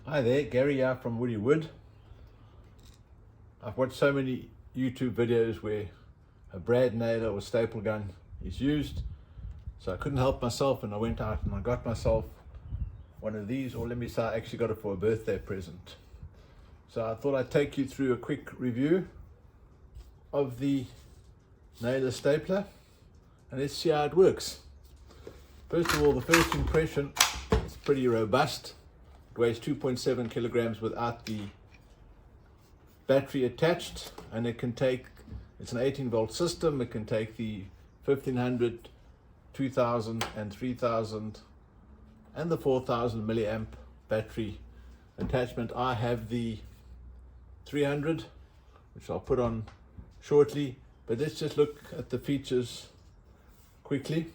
Hi there, Gary here from Woody Wood. I've watched so many YouTube videos where a brad nailer or staple gun is used, so I couldn't help myself and I went out and I got myself one of these, or let me say I actually got it for a birthday present. So I thought I'd take you through a quick review of the nailer stapler and let's see how it works. First of all, the first impression, it's pretty robust. It weighs 2.7 kilograms without the battery attached, and it can take, it's an 18-volt system. It can take the 1500, 2000 and 3000 and the 4000 milliamp battery attachment. I have the 300, which I'll put on shortly, but let's just look at the features quickly.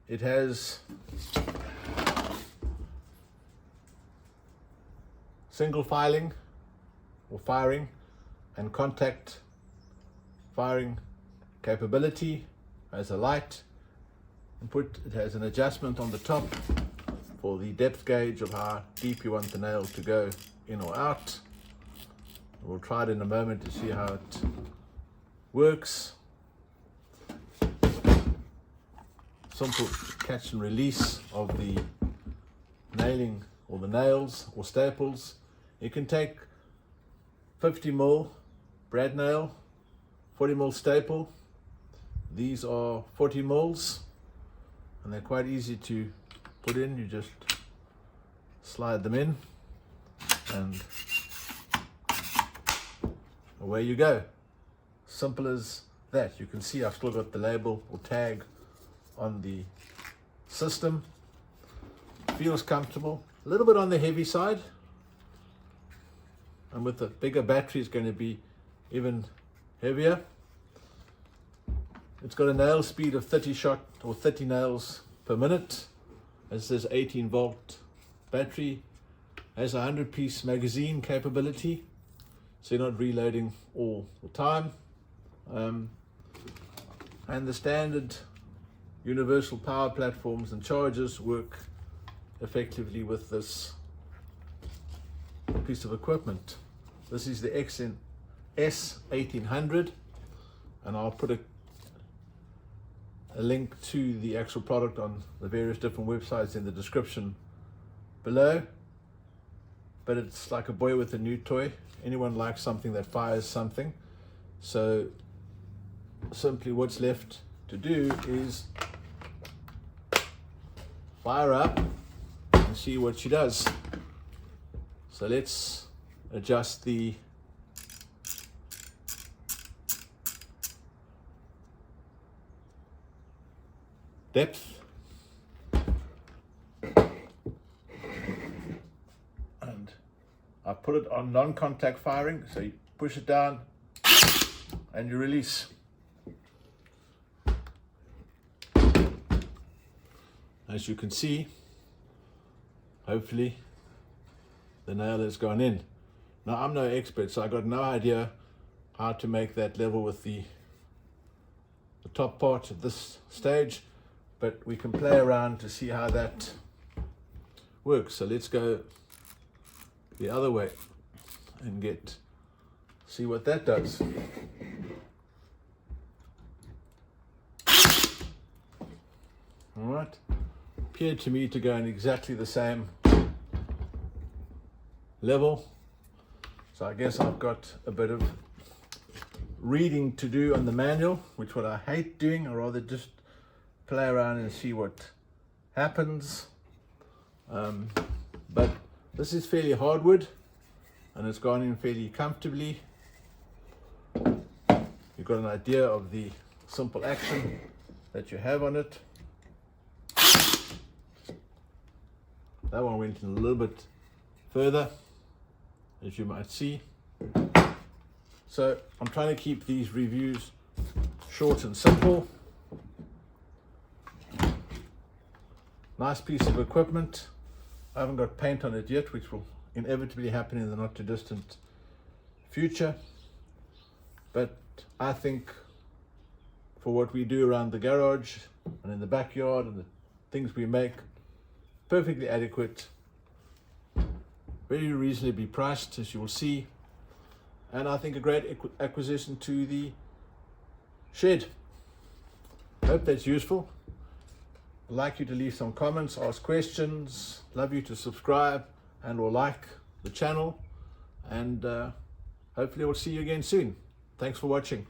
It has single filing or firing and contact firing capability. Has a light input. It has an adjustment on the top for the depth gauge of how deep you want the nail to go in or out. We'll try it in a moment to see how it works. Simple catch and release of the nailing or the nails or staples. You can take 50mm brad nail, 40mm staple. These are 40mm and they're quite easy to put in. You just slide them in and away you go. Simple as that. You can see I've still got the label or tag on the system. Feels comfortable, a little bit on the heavy side, and with the bigger battery it's going to be even heavier. It's got a nail speed of 30 shot or 30 nails per minute. As this 18-volt battery has a 100-piece magazine capability, so you're not reloading all the time. And the standard universal power platforms and chargers work effectively with this piece of equipment. This is the XNS-1800, and I'll put a link to the actual product on the various different websites in the description below. But it's like a boy with a new toy. Anyone likes something that fires something. So simply what's left to do is fire up and see what she does. So let's adjust the depth, and I put it on non-contact firing, so you push it down and you release. As you can see, hopefully the nail has gone in. Now I'm no expert, so I got no idea how to make that level with the top part at this stage, but we can play around to see how that works. So let's go the other way and see what that does. All right, appeared to me to go in exactly the same level. So I guess I've got a bit of reading to do on the manual, which what I hate doing. I'd rather just play around and see what happens. But this is fairly hardwood and it's gone in fairly comfortably. You've got an idea of the simple action that you have on it. That one went in a little bit further, as you might see. So I'm trying to keep these reviews short and simple. Nice piece of equipment. I haven't got paint on it yet, which will inevitably happen in the not too distant future. But I think for what we do around the garage and in the backyard and the things we make, perfectly adequate very reasonably priced, as you will see, and I think a great acquisition to the shed. Hope that's useful. I'd like you to leave some comments, ask questions, love you to subscribe and or like the channel, and hopefully we'll see you again soon. Thanks for watching.